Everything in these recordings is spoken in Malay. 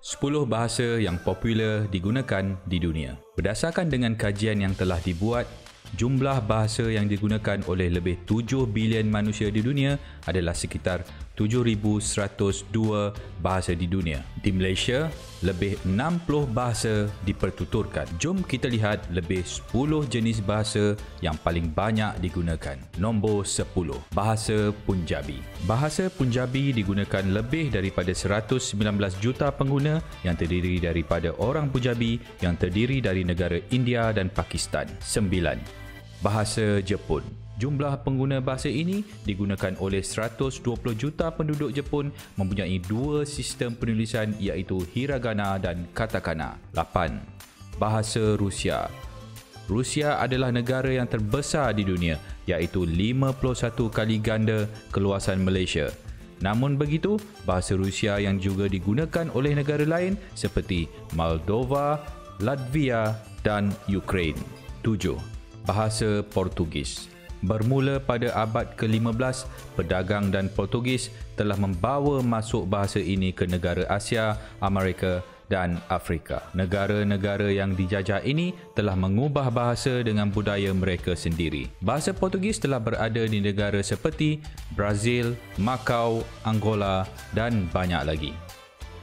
10 bahasa yang popular digunakan di dunia. Berdasarkan dengan kajian yang telah dibuat, jumlah bahasa yang digunakan oleh lebih 7 bilion manusia di dunia adalah sekitar 7,102 bahasa di dunia. Di Malaysia, lebih 60 bahasa dipertuturkan. Jom kita lihat lebih 10 jenis bahasa yang paling banyak digunakan. Nombor 10, bahasa Punjabi. Bahasa Punjabi digunakan lebih daripada 119 juta pengguna yang terdiri daripada orang Punjabi yang terdiri dari negara India dan Pakistan. 9. Bahasa Jepun. Jumlah pengguna bahasa ini digunakan oleh 120 juta penduduk Jepun mempunyai dua sistem penulisan iaitu hiragana dan katakana. 8. Bahasa Rusia. Rusia adalah negara yang terbesar di dunia iaitu 51 kali ganda keluasan Malaysia. Namun begitu, bahasa Rusia yang juga digunakan oleh negara lain seperti Moldova, Latvia dan Ukraine. 7. Bahasa Portugis. Bermula pada abad ke-15, pedagang dan Portugis telah membawa masuk bahasa ini ke negara Asia, Amerika dan Afrika. Negara-negara yang dijajah ini telah mengubah bahasa dengan budaya mereka sendiri. Bahasa Portugis telah berada di negara seperti Brazil, Macau, Angola dan banyak lagi.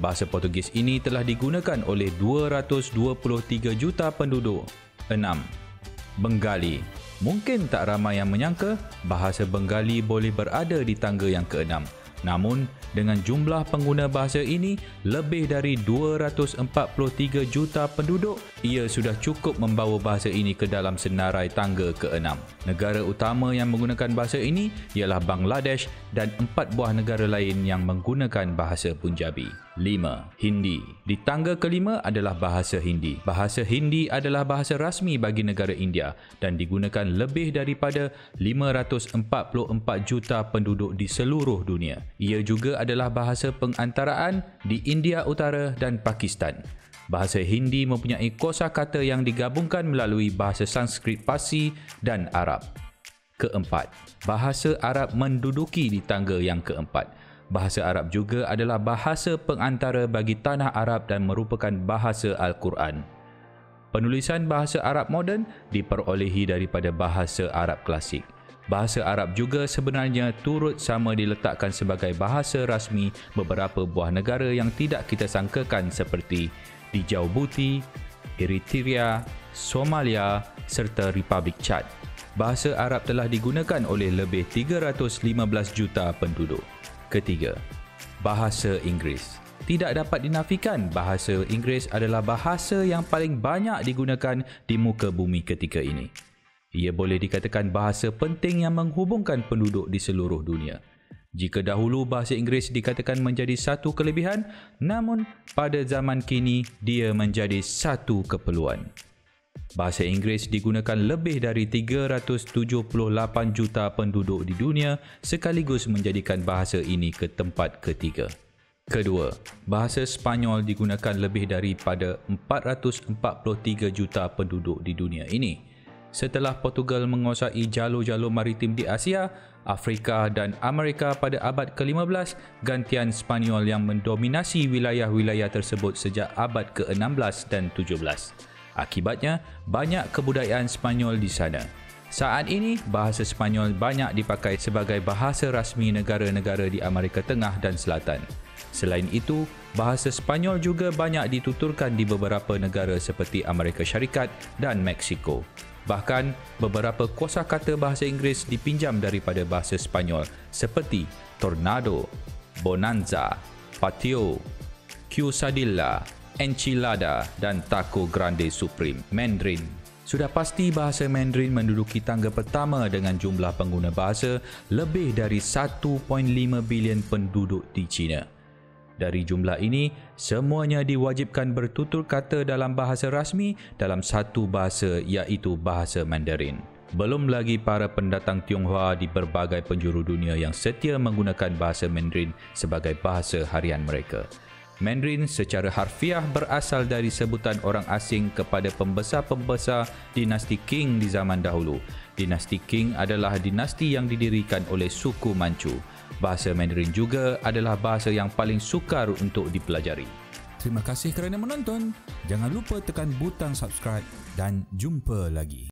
Bahasa Portugis ini telah digunakan oleh 223 juta penduduk. 6. Bengali. Mungkin tak ramai yang menyangka bahasa Bengali boleh berada di tangga yang ke-6. Namun, dengan jumlah pengguna bahasa ini lebih dari 243 juta penduduk, ia sudah cukup membawa bahasa ini ke dalam senarai tangga ke-6. Negara utama yang menggunakan bahasa ini ialah Bangladesh dan 4 buah negara lain yang menggunakan bahasa Punjabi. 5. Hindi. Di tangga ke-5 adalah bahasa Hindi. Bahasa Hindi adalah bahasa rasmi bagi negara India dan digunakan lebih daripada 544 juta penduduk di seluruh dunia. Ia juga adalah bahasa pengantaraan di India Utara dan Pakistan. Bahasa Hindi mempunyai kosakata yang digabungkan melalui bahasa Sanskrit Parsi dan Arab. Keempat, bahasa Arab menduduki di tangga yang keempat. Bahasa Arab juga adalah bahasa pengantara bagi tanah Arab dan merupakan bahasa Al-Quran. Penulisan bahasa Arab moden diperolehi daripada bahasa Arab klasik. Bahasa Arab juga sebenarnya turut sama diletakkan sebagai bahasa rasmi beberapa buah negara yang tidak kita sangkakan seperti Djibouti, Eritrea, Somalia serta Republik Chad. Bahasa Arab telah digunakan oleh lebih 315 juta penduduk. Ketiga, bahasa Inggeris. Tidak dapat dinafikan bahasa Inggeris adalah bahasa yang paling banyak digunakan di muka bumi ketika ini. Ia boleh dikatakan bahasa penting yang menghubungkan penduduk di seluruh dunia. Jika dahulu bahasa Inggeris dikatakan menjadi satu kelebihan, namun pada zaman kini dia menjadi satu keperluan. Bahasa Inggeris digunakan lebih dari 378 juta penduduk di dunia sekaligus menjadikan bahasa ini ke tempat ketiga. Kedua, bahasa Sepanyol digunakan lebih daripada 443 juta penduduk di dunia ini. Setelah Portugal menguasai jalur-jalur maritim di Asia, Afrika dan Amerika pada abad ke-15, gantian Sepanyol yang mendominasi wilayah-wilayah tersebut sejak abad ke-16 dan 17. Akibatnya, banyak kebudayaan Sepanyol di sana. Saat ini, bahasa Sepanyol banyak dipakai sebagai bahasa rasmi negara-negara di Amerika Tengah dan Selatan. Selain itu, bahasa Sepanyol juga banyak dituturkan di beberapa negara seperti Amerika Syarikat dan Meksiko. Bahkan, beberapa kosakata bahasa Inggeris dipinjam daripada bahasa Sepanyol seperti tornado, bonanza, patio, quesadilla, enchilada dan taco grande supreme. Mandarin. Sudah pasti bahasa Mandarin menduduki tangga pertama dengan jumlah pengguna bahasa lebih dari 1.5 bilion penduduk di China. Dari jumlah ini, semuanya diwajibkan bertutur kata dalam bahasa rasmi dalam satu bahasa iaitu bahasa Mandarin. Belum lagi para pendatang Tionghoa di berbagai penjuru dunia yang setia menggunakan bahasa Mandarin sebagai bahasa harian mereka. Mandarin secara harfiah berasal dari sebutan orang asing kepada pembesar-pembesar dinasti Qing di zaman dahulu. Dinasti Qing adalah dinasti yang didirikan oleh suku Manchu. Bahasa Mandarin juga adalah bahasa yang paling sukar untuk dipelajari. Terima kasih kerana menonton. Jangan lupa tekan butang subscribe dan jumpa lagi.